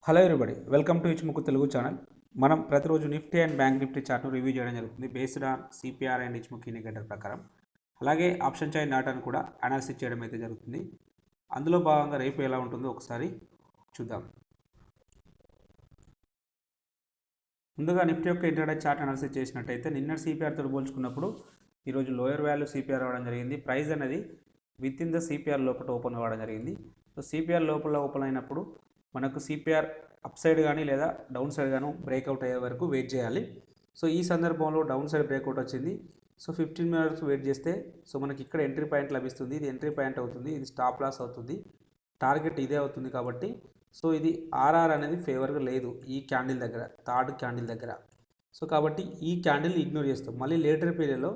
Hello everybody, welcome to Ichimoku Telugu channel. మనం ప్రతిరోజు Nifty and bank Nifty చార్ట్ను review చేయడం జరుగుతుంది based on CPR and Ichimoku indicator ప్రకారం. అలాగే ఆప్షన్ చైన్ డాటాను కూడా అనాలిసిస్ చేయడం అయితే జరుగుతుంది. అందులో భాగంగా రేపు ఎలా ఉంటుందో ఒకసారి చూద్దాం. ముందుగా నిఫ్టీ యొక్క ఇంటర్డే చార్ట్ అనాలిసిస్ చేసినట్టయితే నిన్నటి సిపిఆర్తో పోల్చుకున్నప్పుడు ఈరోజు లోయర్ వాల్యూ సిపిఆర్ అవ్వడం జరిగింది. ప్రైస్ అనేది విత్ ఇన్ ద సిపిఆర్ లోపల ఓపెన్ అవ్వడం జరిగింది. సో సిపిఆర్ లోపల ఓపెన్ అయినప్పుడు మనకు సిపిఆర్ అప్ సైడ్ కానీ లేదా డౌన్ సైడ్ గాను బ్రేక్అవుట్ అయ్యే వరకు వెయిట్ చేయాలి. సో ఈ సందర్భంలో డౌన్ సైడ్ బ్రేక్అవుట్ వచ్చింది. సో 15 మినిట్స్ వెయిట్ చేస్తే సో మనకి ఇక్కడ ఎంట్రీ పాయింట్ లభిస్తుంది. ఇది ఎంట్రీ పాయింట్ అవుతుంది, ఇది స్టాప్ లాస్ అవుతుంది, టార్గెట్ ఇదే అవుతుంది. కాబట్టి సో ఇది ఆర్ఆర్ అనేది ఫేవర్గా లేదు ఈ క్యాండిల్ దగ్గర, థర్డ్ క్యాండిల్ దగ్గర. సో కాబట్టి ఈ క్యాండిల్ ఇగ్నోర్ చేస్తాం. మళ్ళీ లేటర్ పీరియడ్లో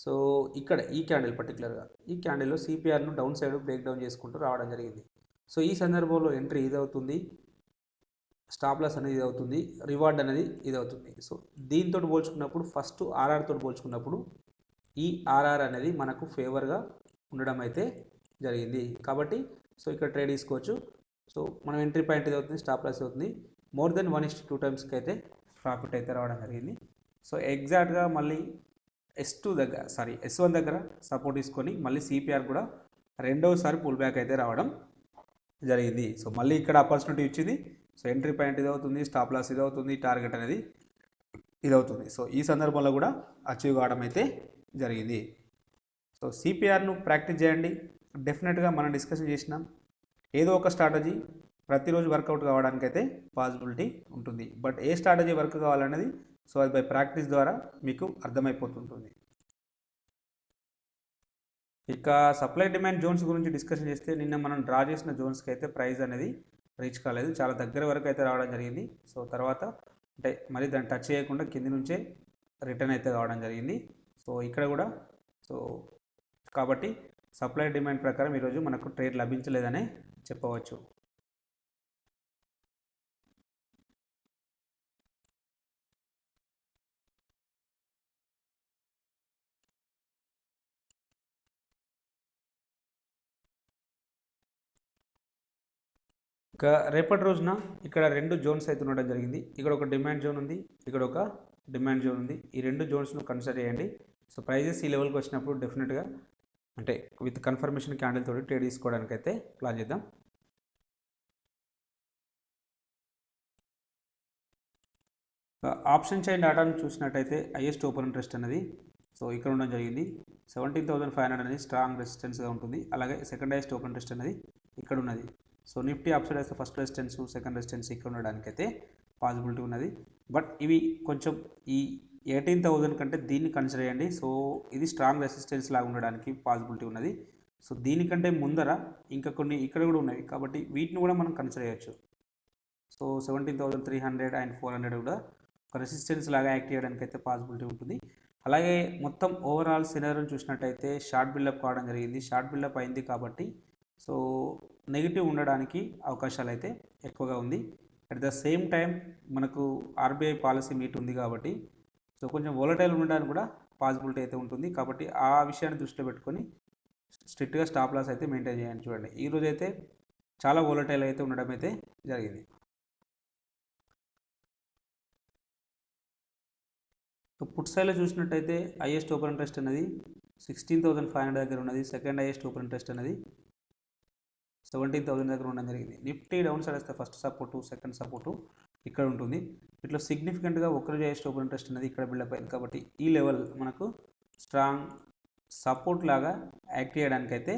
సో ఇక్కడ ఈ క్యాండిల్ పర్టికులర్గా ఈ క్యాండిల్లో సిపిఆర్ను డౌన్ సైడ్ బ్రేక్ డౌన్ చేసుకుంటూ రావడం జరిగింది. సో ఈ సందర్భంలో ఎంట్రీ ఇది అవుతుంది, స్టాప్ లాస్ అనేది ఇది అవుతుంది, రివార్డ్ అనేది ఇది అవుతుంది. సో దీంతో పోల్చుకున్నప్పుడు ఫస్ట్ ఆర్ఆర్ తోటి పోల్చుకున్నప్పుడు ఈ ఆర్ఆర్ అనేది మనకు ఫేవర్గా ఉండడం అయితే జరిగింది. కాబట్టి సో ఇక్కడ ట్రేడ్ తీసుకోవచ్చు. సో మనం ఎంట్రీ పాయింట్ ఇది అవుతుంది, స్టాప్ లాస్ అవుతుంది. మోర్ దెన్ 1:2 టైమ్స్కి అయితే ప్రాఫిట్ అయితే రావడం జరిగింది. సో ఎగ్జాక్ట్గా మళ్ళీ S1 దగ్గర సపోర్ట్ తీసుకొని మళ్ళీ సిపిఆర్ కూడా రెండవసారి పుల్ బ్యాక్ అయితే రావడం జరిగింది. సో మళ్ళీ ఇక్కడ ఆపర్చునిటీ ఇచ్చింది. సో ఎంట్రీ పాయింట్ ఇది అవుతుంది, స్టాప్ లాస్ ఇది అవుతుంది, టార్గెట్ అనేది ఇది అవుతుంది. సో ఈ సందర్భంలో కూడా అచీవ్ కావడం అయితే జరిగింది. సో సిపిఆర్ను ప్రాక్టీస్ చేయండి. డెఫినెట్గా మనం డిస్కషన్ చేసినాం, ఏదో ఒక స్ట్రాటజీ ప్రతిరోజు వర్కౌట్ కావడానికి అయితే పాసిబిలిటీ ఉంటుంది. బట్ ఏ స్ట్రాటజీ వర్క్ కావాలనేది సో అది బై ప్రాక్టీస్ ద్వారా మీకు అర్థమైపోతుంటుంది. ఇక సప్లై డిమాండ్ జోన్స్ గురించి డిస్కషన్ చేస్తే నిన్న మనం డ్రా చేసిన జోన్స్కి అయితే ప్రైస్ అనేది రీచ్ కాలేదు, చాలా దగ్గర వరకు అయితే రావడం జరిగింది. సో తర్వాత అంటే మరి దాన్ని టచ్ చేయకుండా కింది నుంచే రిటర్న్ అయితే కావడం జరిగింది. సో ఇక్కడ కూడా సో కాబట్టి సప్లై డిమాండ్ ప్రకారం ఈరోజు మనకు ట్రేడ్ లభించలేదనే చెప్పవచ్చు. ఇక రేపటి రోజున ఇక్కడ రెండు జోన్స్ అయితే ఉండడం జరిగింది. ఇక్కడ ఒక డిమాండ్ జోన్ ఉంది, ఇక్కడ ఒక డిమాండ్ జోన్ ఉంది. ఈ రెండు జోన్స్ను కన్సిడర్ చేయండి. సో ప్రైజెస్ ఈ లెవెల్కి వచ్చినప్పుడు డెఫినెట్గా అంటే విత్ కన్ఫర్మేషన్ క్యాండిల్ తోటి ట్రేడ్ తీసుకోవడానికి అయితే ప్లాన్ చేద్దాం. ఆప్షన్ చైన్ డాటాను చూసినట్టయితే హైయెస్ట్ ఓపెన్ ఇంట్రెస్ట్ అనేది సో ఇక్కడ ఉండడం జరిగింది. 17,500 అనేది స్ట్రాంగ్ రెసిస్టెన్స్గా ఉంటుంది. అలాగే సెకండ్ హైయెస్ట్ ఓపెన్ ఇంట్రెస్ట్ అనేది ఇక్కడ ఉన్నది. సో నిఫ్టీ అప్సైడ్ అయితే ఫస్ట్ రెసిస్టెన్స్, సెకండ్ రెసిస్టెన్స్ ఇక్కడ ఉండడానికి అయితే పాసిబిలిటీ ఉన్నది. బట్ ఇవి కొంచెం ఈ 18,000 కంటే దీన్ని కన్సిడర్ చేయండి. సో ఇది స్ట్రాంగ్ రెసిస్టెన్స్ లాగా ఉండడానికి పాసిబిలిటీ ఉన్నది. సో దీనికంటే ముందర ఇంకా కొన్ని ఇక్కడ కూడా ఉన్నాయి, కాబట్టి వీటిని కూడా మనం కన్సిడర్ చేయొచ్చు. సో 17,300 అండ్ 400 కూడా ఒక రెసిస్టెన్స్ లాగా యాక్ట్ చేయడానికి అయితే పాసిబిలిటీ ఉంటుంది. అలాగే మొత్తం ఓవరాల్ సినారియోని చూసినట్టయితే షార్ట్ బిల్డప్ కావడం జరిగింది. షార్ట్ బిల్డప్ అయింది కాబట్టి సో నెగిటివ్ ఉండడానికి అవకాశాలు అయితే ఎక్కువగా ఉంది. అట్ ద సేమ్ టైం మనకు ఆర్బీఐ పాలసీ మీట్ ఉంది కాబట్టి సో కొంచెం వోలటైల్ ఉండడానికి కూడా పాసిబిలిటీ అయితే ఉంటుంది. కాబట్టి ఆ విషయాన్ని దృష్టిలో పెట్టుకొని స్ట్రిక్ట్గా స్టాప్ లాస్ అయితే మెయింటైన్ చేయండి. చూడండి ఈరోజు అయితే చాలా వోలటైల్ అయితే ఉండడం అయితే జరిగింది. సో పుట్ సైడ్లో చూసినట్టయితే హైయెస్ట్ ఓపెన్ ఇంట్రెస్ట్ అనేది 16,500 దగ్గర ఉన్నది. సెకండ్ హైయెస్ట్ ఓపెన్ ఇంట్రెస్ట్ అనేది 17,000 దగ్గర ఉండడం జరిగింది. నిఫ్టీ డౌన్ సైడ్ వస్తే ఫస్ట్ సపోర్టు, సెకండ్ సపోర్టు ఇక్కడ ఉంటుంది. ఇట్లా సిగ్నిఫికెంట్గా ఒకరోజు హైయెస్ట్ ఓపెన్ ఇంట్రెస్ట్ అనేది ఇక్కడ బిల్డప్ అయింది. కాబట్టి ఈ లెవెల్ మనకు స్ట్రాంగ్ సపోర్ట్ లాగా యాక్ట్ చేయడానికి అయితే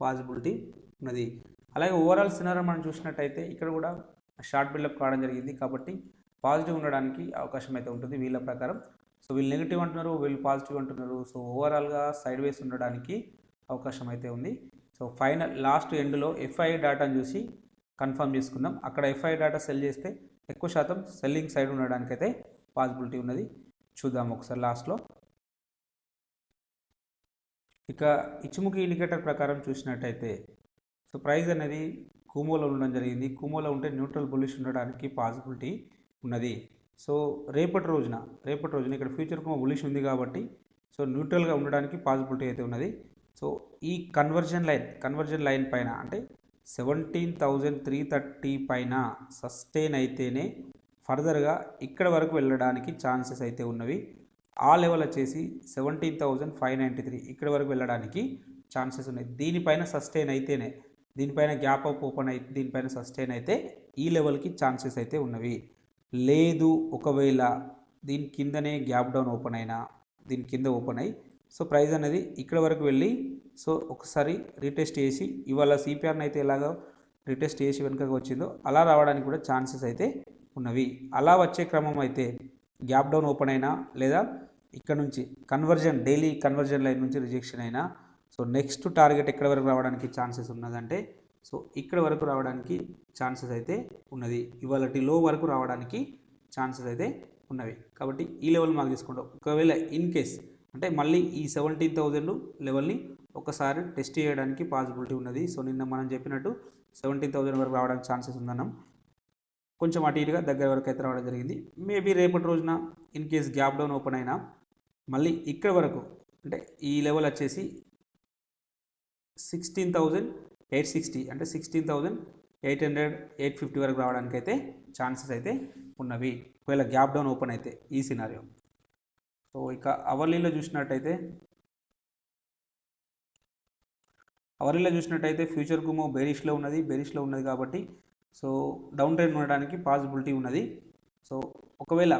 పాసిబిలిటీ ఉన్నది. అలాగే ఓవరాల్ సినారియో మనం చూసినట్టయితే ఇక్కడ కూడా షార్ట్ బిల్డప్ కావడం జరిగింది. కాబట్టి పాజిటివ్ ఉండడానికి అవకాశం అయితే ఉంటుంది వీళ్ళ ప్రకారం. సో వీళ్ళు నెగిటివ్ అంటున్నారు, వీళ్ళు పాజిటివ్ అంటున్నారు. సో ఓవరాల్గా సైడ్ వేస్ ఉండడానికి అవకాశం అయితే ఉంది. సో ఫైనల్ లాస్ట్ ఎండ్లో ఎఫ్ఐ డేటాను చూసి కన్ఫర్మ్ చేసుకుందాం. అక్కడ ఎఫ్ఐ డేటా సెల్ చేస్తే ఎక్కువ శాతం సెల్లింగ్ సైడ్ ఉండడానికైతే పాసిబిలిటీ ఉన్నది. చూద్దాం ఒకసారి లాస్ట్లో. ఇక ఇచ్చుముఖి ఇండికేటర్ ప్రకారం చూసినట్టయితే సో ప్రైస్ అనేది కుమోలో ఉండడం జరిగింది. కుమోలో ఉంటే న్యూట్రల్ బుల్లిష్ ఉండడానికి పాసిబిలిటీ ఉన్నది. సో రేపటి రోజున ఇక్కడ ఫ్యూచర్ కుమో బుల్లిష్ ఉంది కాబట్టి సో న్యూట్రల్గా ఉండడానికి పాసిబిలిటీ అయితే ఉన్నది. సో ఈ కన్వర్జన్ లైన్ పైన అంటే 17,330 పైన సస్టైన్ అయితేనే ఫర్దర్గా ఇక్కడ వరకు వెళ్ళడానికి ఛాన్సెస్ అయితే ఉన్నవి. ఆ లెవెల్ వచ్చేసి 17,593 ఇక్కడ వరకు వెళ్ళడానికి ఛాన్సెస్ ఉన్నాయి. దీనిపైన సస్టైన్ అయితేనే, దీనిపైన గ్యాప్ అప్ ఓపెన్ అయితే, దీనిపైన సస్టైన్ అయితే ఈ లెవెల్కి ఛాన్సెస్ అయితే ఉన్నవి. లేదు ఒకవేళ దీని కిందనే గ్యాప్ డౌన్ ఓపెన్ అయినా, దీని కింద ఓపెన్ అయ్యి సో ప్రైస్ అనేది ఇక్కడ వరకు వెళ్ళి సో ఒకసారి రీటెస్ట్ చేసి, ఇవాళ సిపిఆర్ని అయితే ఎలాగో రీటెస్ట్ చేసి వెనుకకు వచ్చిందో అలా రావడానికి కూడా ఛాన్సెస్ అయితే ఉన్నవి. అలా వచ్చే క్రమం అయితే గ్యాప్ డౌన్ ఓపెన్ అయినా, లేదా ఇక్కడ నుంచి కన్వర్జన్, డైలీ కన్వర్జన్ లైన్ నుంచి రిజెక్షన్ అయినా, సో నెక్స్ట్ టార్గెట్ ఎక్కడ వరకు రావడానికి ఛాన్సెస్ ఉన్నదంటే సో ఇక్కడ వరకు రావడానికి ఛాన్సెస్ అయితే ఉన్నది. ఇవాళ లో వరకు రావడానికి ఛాన్సెస్ అయితే ఉన్నవి. కాబట్టి ఈ లెవెల్ మార్క్ చేసుకుంటాం. ఒకవేళ ఇన్ కేస్ అంటే మళ్ళీ ఈ 17,000 లెవెల్ని ఒకసారి టెస్ట్ చేయడానికి పాసిబిలిటీ ఉన్నది. సో నిన్న మనం చెప్పినట్టు 17,000 వరకు రావడానికి ఛాన్సెస్ ఉందన్నాం. కొంచెం అటు ఇటుగా దగ్గర వరకు అయితే రావడం జరిగింది. మేబీ రేపటి రోజున in case gap down open అయినా మళ్ళీ ఇక్కడ వరకు అంటే ఈ లెవెల్ వచ్చేసి 16,860 అంటే 16,800 850 వరకు రావడానికి అయితే ఛాన్సెస్ అయితే ఉన్నవి ఒకవేళ గ్యాప్ డౌన్ ఓపెన్ అయితే ఈ సినారియో. సో ఇక అవర్లీలో చూసినట్టయితే ఫ్యూచర్ గుమో బేరిష్లో ఉన్నది కాబట్టి సో డౌన్ ట్రెండ్ ఉండడానికి పాసిబిలిటీ ఉన్నది. సో ఒకవేళ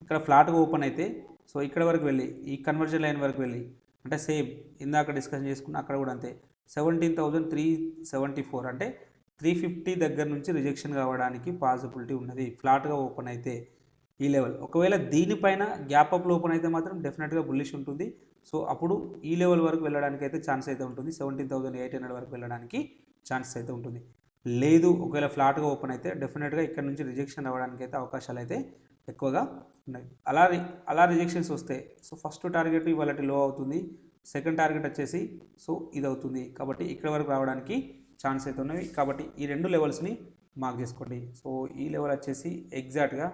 ఇక్కడ ఫ్లాట్గా ఓపెన్ అయితే సో ఇక్కడ వరకు వెళ్ళి ఈ కన్వర్జన్ లైన్ వరకు వెళ్ళి అంటే సేమ్ ఇందాక డిస్కషన్ చేసుకున్న అక్కడ కూడా అంతే 17,374 అంటే 350 దగ్గర నుంచి రిజెక్షన్ కావడానికి పాసిబిలిటీ ఉన్నది ఫ్లాట్గా ఓపెన్ అయితే ఈ లెవెల్. ఒకవేళ దీనిపైన గ్యాప్ అప్లో ఓపెన్ అయితే మాత్రం డెఫినెట్గా బుల్లిష్ ఉంటుంది. సో అప్పుడు ఈ లెవెల్ వరకు వెళ్ళడానికి అయితే ఛాన్స్ అయితే ఉంటుంది. 17,800 వరకు వెళ్ళడానికి ఛాన్సెస్ అయితే ఉంటుంది. లేదు ఒకవేళ ఫ్లాట్గా ఓపెన్ అయితే డెఫినెట్గా ఇక్కడ నుంచి రిజెక్షన్ అవ్వడానికి అయితే అవకాశాలు అయితే ఎక్కువగా ఉన్నాయి. అలా రిజెక్షన్స్ వస్తే సో ఫస్ట్ టార్గెట్ ఇవాళ లో అవుతుంది, సెకండ్ టార్గెట్ వచ్చేసి సో ఇది అవుతుంది. కాబట్టి ఇక్కడ వరకు రావడానికి ఛాన్స్ అయితే ఉన్నవి. కాబట్టి ఈ రెండు లెవెల్స్ని మార్క్ చేసుకోండి. సో ఈ లెవెల్ వచ్చేసి ఎగ్జాక్ట్గా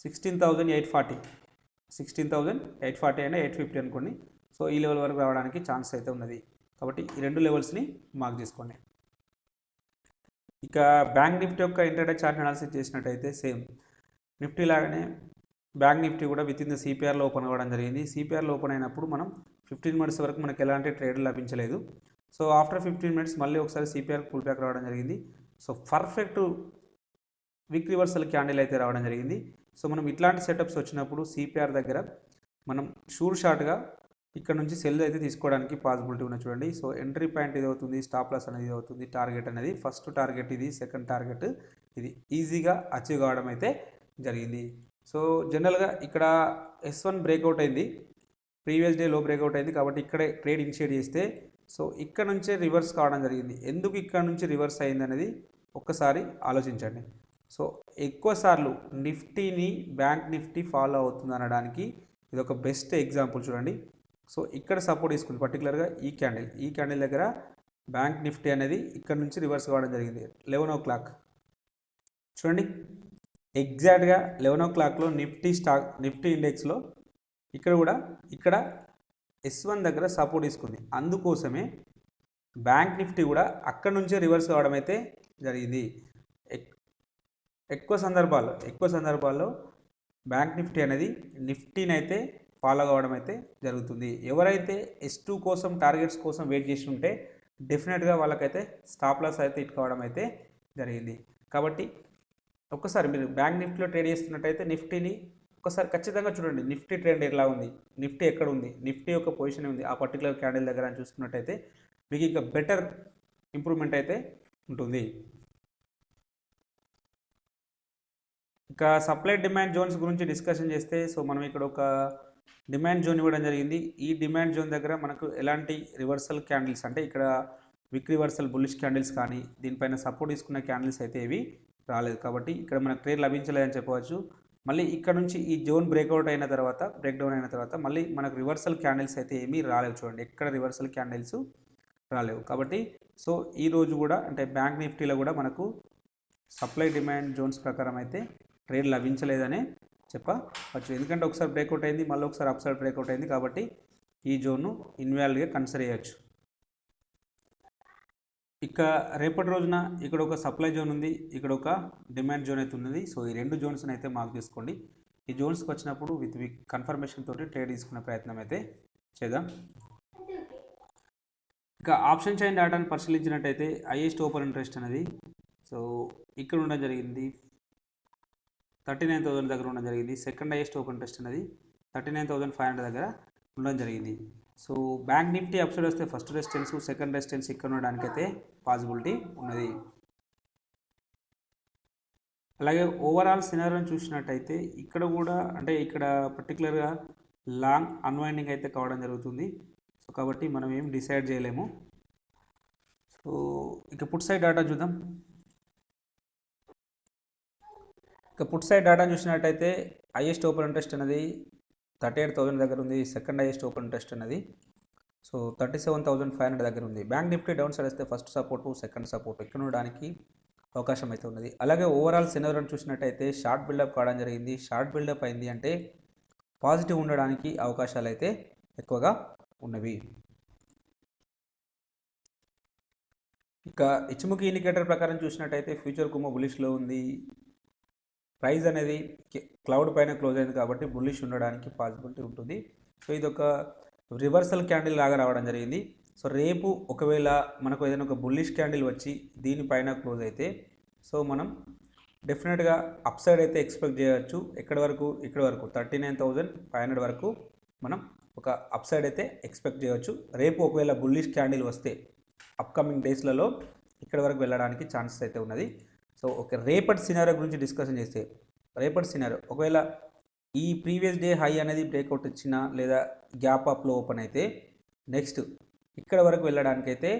16,840 అయినా 850 అనుకోండి. సో ఈ లెవెల్ వరకు రావడానికి ఛాన్స్ అయితే ఉన్నది. కాబట్టి ఈ రెండు లెవెల్స్ని మార్క్ చేసుకోండి. ఇక బ్యాంక్ నిఫ్టీ యొక్క ఇంటర్డే చార్ట్ అనాలిసిస్ చేసినట్టయితే సేమ్ నిఫ్టీ లాగానే బ్యాంక్ నిఫ్టీ కూడా విత్ ఇన్ ద సిపిఆర్లో ఓపెన్ అవ్వడం జరిగింది. సిపిఆర్లో ఓపెన్ అయినప్పుడు మనం 15 మినిట్స్ వరకు మనకు ఎలాంటి ట్రేడ్ లభించలేదు. సో ఆఫ్టర్ 15 మినిట్స్ మళ్ళీ ఒకసారి సిపిఆర్ పుల్ బ్యాక్ రావడం జరిగింది. So perfect week reversal candle అయితే రావడం జరిగింది. సో మనం ఇట్లాంటి సెటప్స్ వచ్చినప్పుడు సిపిఆర్ దగ్గర మనం షూర్ షాట్గా ఇక్కడ నుంచి సెల్ అయితే తీసుకోవడానికి పాసిబిలిటీ ఉన్నది. చూడండి, సో ఎంట్రీ పాయింట్ ఇది అవుతుంది, స్టాప్ లాస్ అనేది ఇది అవుతుంది, టార్గెట్ అనేది ఫస్ట్ టార్గెట్ ఇది, సెకండ్ టార్గెట్ ఇది ఈజీగా అచీవ్ కావడం అయితే జరిగింది. సో జనరల్గా ఇక్కడ S1 బ్రేక్అవుట్ అయింది, ప్రీవియస్ డే లో బ్రేక్అవుట్ అయింది కాబట్టి ఇక్కడే ట్రేడ్ ఇనిషియేట్ చేస్తే సో ఇక్కడ నుంచే రివర్స్ కావడం జరిగింది. ఎందుకు ఇక్కడ నుంచి రివర్స్ అయింది అనేది ఒక్కసారి ఆలోచించండి. సో ఎక్కువసార్లు నిఫ్టీని బ్యాంక్ నిఫ్టీ ఫాలో అవుతుంది అనడానికి ఇది ఒక బెస్ట్ ఎగ్జాంపుల్. చూడండి, సో ఇక్కడ సపోర్ట్ తీసుకుంది పర్టికులర్గా ఈ క్యాండిల్ దగ్గర బ్యాంక్ నిఫ్టీ అనేది ఇక్కడ నుంచి రివర్స్ కావడం జరిగింది 11 o'clock. చూడండి, ఎగ్జాక్ట్గా 11 o'clockలో నిఫ్టీ ఇండెక్స్లో ఇక్కడ S1 దగ్గర సపోర్ట్ తీసుకుంది. అందుకోసమే బ్యాంక్ నిఫ్టీ కూడా అక్కడ నుంచే రివర్స్ కావడం అయితే జరిగింది. ఎక్కువ సందర్భాల్లో బ్యాంక్ నిఫ్టీ అనేది నిఫ్టీని అయితే ఫాలో కావడం అయితే జరుగుతుంది. ఎవరైతే S2 కోసం టార్గెట్స్ కోసం వెయిట్ చేసి ఉంటే డెఫినెట్గా వాళ్ళకైతే స్టాప్ లాస్ అయితే హిట్ కావడం అయితే జరిగింది. కాబట్టి ఒక్కసారి మీరు బ్యాంక్ నిఫ్టీలో ట్రేడ్ చేస్తున్నట్టయితే నిఫ్టీని ఒకసారి ఖచ్చితంగా చూడండి, నిఫ్టీ ట్రెండ్ ఎలా ఉంది, నిఫ్టీ ఎక్కడ ఉంది, నిఫ్టీ యొక్క పొజిషన్ ఉంది ఆ పర్టికులర్ క్యాండిల్ దగ్గర అని చూసుకున్నట్టయితే మీకు ఇంకా బెటర్ ఇంప్రూవ్మెంట్ అయితే ఉంటుంది. ఇక సప్లై డిమాండ్ జోన్స్ గురించి డిస్కషన్ చేస్తే సో మనం ఇక్కడ ఒక డిమాండ్ జోన్ ఇవ్వడం జరిగింది. ఈ డిమాండ్ జోన్ దగ్గర మనకు ఎలాంటి రివర్సల్ క్యాండిల్స్ అంటే ఇక్కడ విక్ రివర్సల్ బుల్లిష్ క్యాండిల్స్ కానీ దీనిపైన సపోర్ట్ తీసుకున్న క్యాండిల్స్ అయితే ఏవి రాలేదు. కాబట్టి ఇక్కడ మనకు ట్రేడ్ లభించలేదని చెప్పవచ్చు. మళ్ళీ ఇక్కడ నుంచి ఈ జోన్ బ్రేక్డౌన్ అయిన తర్వాత మళ్ళీ మనకు రివర్సల్ క్యాండిల్స్ అయితే ఏమీ రాలేవు. చూడండి, ఎక్కడ రివర్సల్ క్యాండిల్స్ రాలేవు. కాబట్టి సో ఈరోజు కూడా అంటే బ్యాంక్ నిఫ్టీలో కూడా మనకు సప్లై డిమాండ్ జోన్స్ ప్రకారం అయితే ట్రేడ్ లభించలేదనే చెప్పవచ్చు. ఎందుకంటే ఒకసారి బ్రేక్అవుట్ అయింది, మళ్ళీ ఒకసారి అప్సైడ్ బ్రేక్అవుట్ అయింది. కాబట్టి ఈ జోన్ను ఇన్వాల్వ్గా కన్సిడర్ చేయొచ్చు. ఇక రేపటి రోజున ఇక్కడ ఒక సప్లై జోన్ ఉంది, ఇక్కడ ఒక డిమాండ్ జోన్ అయితే ఉన్నది. సో ఈ రెండు జోన్స్ని అయితే మార్క్ చేసుకోండి. ఈ జోన్స్కి వచ్చినప్పుడు విత్ కన్ఫర్మేషన్ తోటి ట్రేడ్ తీసుకునే ప్రయత్నం అయితే చేద్దాం. ఇక ఆప్షన్ చైన్ డేటాను పరిశీలించినట్టయితే హైయెస్ట్ ఓపెన్ ఇంట్రెస్ట్ అనేది సో ఇక్కడ ఉండడం జరిగింది, 39,000 దగ్గర ఉండడం జరిగింది. సెకండ్ హైయెస్ట్ ఓపెన్ ఇంట్రెస్ట్ అనేది 39,500 దగ్గర ఉండడం జరిగింది. So bank Nifty up side వస్తే ఫస్ట్ రెసిస్టెన్స్, సెకండ్ రెసిస్టెన్స్ ఇక్కడ ఉండడానికైతే పాసిబిలిటీ ఉన్నది. అలాగే ఓవరాల్ సినారియోని చూసినట్టయితే ఇక్కడ కూడా అంటే ఇక్కడ పర్టికులర్గా లాంగ్ అన్వైండింగ్ అయితే కావడం జరుగుతుంది. సో కాబట్టి మనం ఏం డిసైడ్ చేయలేము. సో ఇక పుట్ సైడ్ డేటా చూద్దాం. ఇక పుట్ సైడ్ డేటా చూసినట్టయితే హైయెస్ట్ ఓపెన్ ఇంట్రెస్ట్ అనేది 38,000 దగ్గర ఉంది. సెకండ్ హైయెస్ట్ ఓపెన్ ఇంట్రెస్ట్ అనేది సో 37,500 దగ్గర ఉంది. బ్యాంక్ నిఫ్టీ డౌన్ సైడ్ వస్తే ఫస్ట్ సపోర్టు, సెకండ్ సపోర్టు ఇక్కడ ఉండడానికి అవకాశం అయితే ఉన్నది. అలాగే ఓవరాల్ సినారియోని చూసినట్టయితే షార్ట్ బిల్డప్ కావడం జరిగింది. షార్ట్ బిల్డప్ అయింది అంటే పాజిటివ్ ఉండడానికి అవకాశాలు అయితే ఎక్కువగా ఉన్నవి. ఇక ఇచ్చుముఖి ఇండికేటర్ ప్రకారం చూసినట్టయితే ఫ్యూచర్ కుమ్మ బులిష్లో ఉంది. ప్రైస్ అనేది క్లౌడ్ పైన క్లోజ్ అయింది కాబట్టి బుల్లిష్ ఉండడానికి పాసిబిలిటీ ఉంటుంది. సో ఇది ఒక రివర్సల్ క్యాండిల్ లాగా రావడం జరిగింది. సో రేపు ఒకవేళ మనకు ఏదైనా ఒక బుల్లిష్ క్యాండిల్ వచ్చి దీనిపైన క్లోజ్ అయితే సో మనం డెఫినెట్గా అప్ సైడ్ అయితే ఎక్స్పెక్ట్ చేయవచ్చు. ఎక్కడి వరకు? ఇక్కడ వరకు 39,500 వరకు మనం ఒక అప్ సైడ్ అయితే ఎక్స్పెక్ట్ చేయవచ్చు. రేపు ఒకవేళ బుల్లిష్ క్యాండిల్ వస్తే అప్కమింగ్ డేస్లలో ఇక్కడ వరకు వెళ్ళడానికి ఛాన్సెస్ అయితే ఉన్నది. సో ఓకే, రేపటి సినారియో గురించి డిస్కషన్ చేస్తే రేపటి సినారియో ఒకవేళ ఈ ప్రీవియస్ డే హై అనేది బ్రేక్అవుట్ ఇచ్చినా లేదా గ్యాప్ అప్లో ఓపెన్ అయితే నెక్స్ట్ ఇక్కడ వరకు వెళ్ళడానికైతే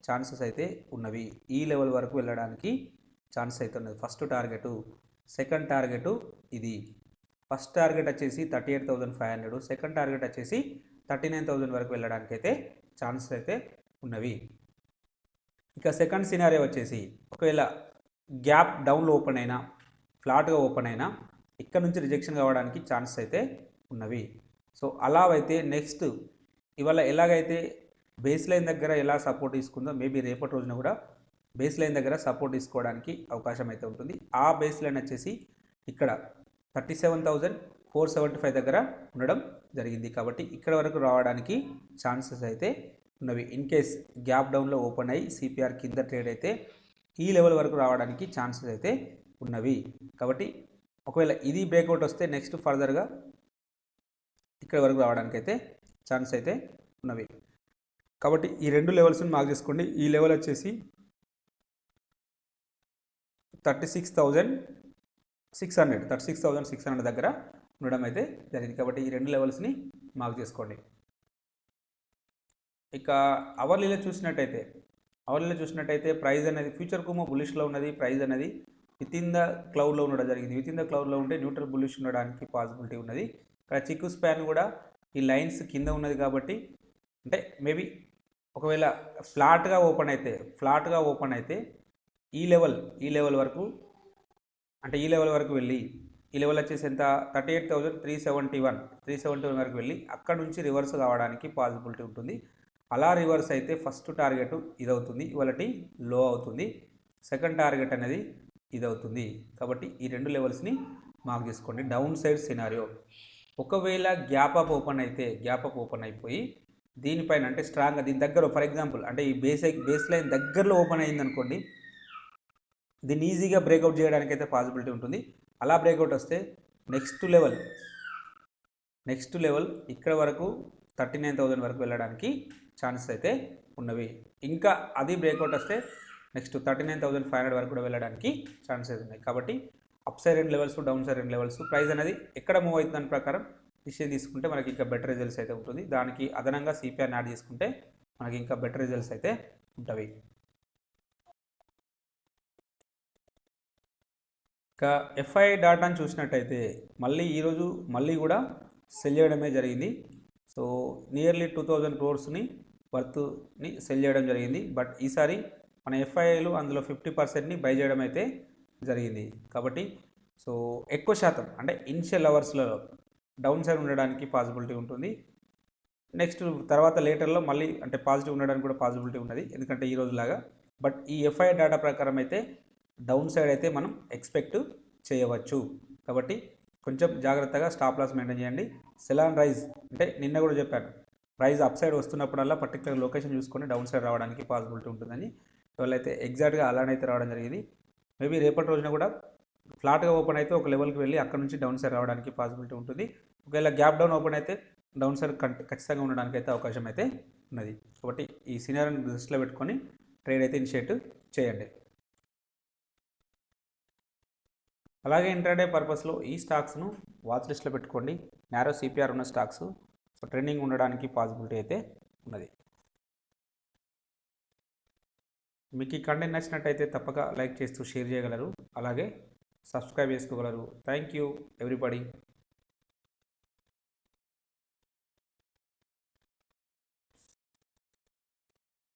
ఛాన్సెస్ అయితే ఉన్నవి. ఈ లెవెల్ వరకు వెళ్ళడానికి ఛాన్సెస్ అయితే ఉన్నది. ఫస్ట్ టార్గెట్, సెకండ్ టార్గెట్ ఇది. ఫస్ట్ టార్గెట్ వచ్చేసి 38,500, సెకండ్ టార్గెట్ వచ్చేసి 39,000 వరకు వెళ్ళడానికైతే ఛాన్సెస్ అయితే ఉన్నవి. ఇక సెకండ్ సినారియో వచ్చేసి ఒకవేళ గ్యాప్ డౌన్లో ఓపెన్ అయినా, ఫ్లాట్గా ఓపెన్ అయినా ఇక్కడ నుంచి రిజెక్షన్ కావడానికి ఛాన్సెస్ అయితే ఉన్నవి. సో అలా అయితే నెక్స్ట్ ఇవాళ ఎలాగైతే బేస్ లైన్ దగ్గర ఎలా సపోర్ట్ తీసుకుందో మేబీ రేపటి రోజున కూడా బేస్ లైన్ దగ్గర సపోర్ట్ తీసుకోవడానికి అవకాశం అయితే ఉంటుంది. ఆ బేస్ లైన్ వచ్చేసి ఇక్కడ 37,475 దగ్గర ఉండడం జరిగింది. కాబట్టి ఇక్కడ వరకు రావడానికి ఛాన్సెస్ అయితే ఉన్నవి. ఇన్ కేస్ గ్యాప్ డౌన్లో ఓపెన్ అయ్యి సిపిఆర్ కింద ట్రేడ్ అయితే ఈ లెవెల్ వరకు రావడానికి ఛాన్సెస్ అయితే ఉన్నవి. కాబట్టి ఒకవేళ ఇది బ్రేక్అవుట్ వస్తే నెక్స్ట్ ఫర్దర్గా ఇక్కడ వరకు రావడానికి అయితే ఛాన్స్ అయితే ఉన్నవి. కాబట్టి ఈ రెండు లెవెల్స్ని మార్క్ చేసుకోండి. ఈ లెవెల్ వచ్చేసి 36,600 దగ్గర ఉండడం అయితే జరిగింది. కాబట్టి ఈ రెండు లెవెల్స్ని మార్క్ చేసుకోండి. ఇక అవర్లీలో చూసినట్టయితే ప్రైస్ అనేది ఫ్యూచర్ కుమో బులిష్లో ఉన్నది. ప్రైస్ అనేది విత్ ఇన్ ద క్లౌడ్లో ఉండడం జరిగింది. విత్ ఇన్ ద క్లౌడ్లో ఉంటే న్యూట్రల్ బులిష్ ఉండడానికి పాసిబిలిటీ ఉన్నది. ఇక్కడ చిక్కు స్పాన్ కూడా ఈ లైన్స్ కింద ఉన్నది కాబట్టి అంటే మేబీ ఒకవేళ ఫ్లాట్గా ఓపెన్ అయితే ఈ లెవెల్ వరకు అంటే ఈ లెవెల్ వరకు వెళ్ళి ఈ లెవెల్ వచ్చేసి ఎంత 38,371 వరకు వెళ్ళి అక్కడ నుంచి రివర్స్ కావడానికి పాసిబిలిటీ ఉంటుంది. అలా రివర్స్ అయితే ఫస్ట్ టార్గెట్ ఇది అవుతుంది, ఇవాళటి లో అవుతుంది. సెకండ్ టార్గెట్ అనేది ఇది అవుతుంది. కాబట్టి ఈ రెండు లెవెల్స్ని మార్క్ చేసుకోండి. డౌన్ సైడ్ సినారియో ఒకవేళ గ్యాప్ అప్ ఓపెన్ అయిపోయి దీనిపైన అంటే స్ట్రాంగ్గా దీని దగ్గర ఫర్ ఎగ్జాంపుల్ అంటే ఈ బేస్ లైన్ దగ్గరలో ఓపెన్ అయింది అనుకోండి, దీన్ని ఈజీగా బ్రేక్అవుట్ చేయడానికి అయితే పాసిబిలిటీ ఉంటుంది. అలా బ్రేక్అవుట్ వస్తే నెక్స్ట్ లెవెల్ ఇక్కడ వరకు 39,000 వరకు వెళ్ళడానికి ఛాన్సెస్ అయితే ఉన్నవి. ఇంకా అది బ్రేక్అవుట్ వస్తే నెక్స్ట్ 39,500 వరకు కూడా వెళ్ళడానికి ఛాన్సెస్ ఉన్నాయి. కాబట్టి అప్ సైడ్ రెండు లెవెల్స్, డౌన్ సైడ్ రెండు లెవెల్స్. ప్రైస్ అనేది ఎక్కడ మూవ్ అవుతుంది దాని ప్రకారం డిసిషన్ తీసుకుంటే మనకి ఇంకా బెటర్ రిజల్ట్స్ అయితే ఉంటుంది. దానికి అదనంగా సిపిఆర్ని యాడ్ చేసుకుంటే మనకి ఇంకా బెటర్ రిజల్ట్స్ అయితే ఉంటాయి. ఇక ఎఫ్ఐ డాటాను చూసినట్టయితే ఈరోజు మళ్ళీ కూడా సెల్ చేయడమే జరిగింది. సో నియర్లీ 2,000 crores వర్త్ని సెల్ చేయడం జరిగింది. బట్ ఈసారి మన ఎఫ్ఐఐలు అందులో 50%ని బై చేయడం అయితే జరిగింది. కాబట్టి సో ఎక్కువ శాతం అంటే ఇనిషియల్ అవర్స్లో డౌన్ సైడ్ ఉండడానికి పాసిబిలిటీ ఉంటుంది. నెక్స్ట్ తర్వాత లేటర్లో మళ్ళీ అంటే పాజిటివ్ ఉండడానికి కూడా పాసిబిలిటీ ఉన్నది. ఎందుకంటే ఈ రోజులాగా బట్ ఈ ఎఫ్ఐ డేటా ప్రకారం అయితే డౌన్ సైడ్ అయితే మనం ఎక్స్పెక్ట్ చేయవచ్చు. కాబట్టి కొంచెం జాగ్రత్తగా స్టాప్ లాస్ మెయింటైన్ చేయండి. సెల్ అండ్ రైజ్ అంటే నిన్న కూడా చెప్పాను, ప్రైస్ అప్ సైడ్ వస్తున్నప్పుడల్లా పర్టికులర్ లొకేషన్ చూసుకొని డౌన్ సైడ్ రావడానికి పాసిబిలిటీ ఉంటుందని. ఇవాళ అయితే ఎగ్జాక్ట్గా అలానైతే రావడం జరిగింది. మేబీ రేపటి రోజున కూడా ఫ్లాట్గా ఓపెన్ అయితే ఒక లెవెల్కి వెళ్ళి అక్కడ నుంచి డౌన్ సైడ్ రావడానికి పాసిబిలిటీ ఉంటుంది. ఒకవేళ గ్యాప్ డౌన్ ఓపెన్ అయితే డౌన్ సైడ్ ఖచ్చితంగా ఉండడానికి అయితే అవకాశం అయితే ఉన్నది. కాబట్టి ఈ సినారియోని దృష్టిలో పెట్టుకొని ట్రేడ్ అయితే ఇనిషియేట్ చేయండి. అలాగే ఇంట్రాడే పర్పస్లో ఈ స్టాక్స్ను వాచ్ లిస్ట్లో పెట్టుకోండి. నారో సిపిఆర్ ఉన్న స్టాక్స్ ట్రెండింగ్ ఉండడానికి పాసిబిలిటీ అయితే ఉన్నది. మీకు ఈ కంటెంట్ నచ్చినట్టయితే తప్పక లైక్ చేస్తూ షేర్ చేయగలరు. అలాగే సబ్స్క్రైబ్ చేసుకోగలరు. Thank you everybody.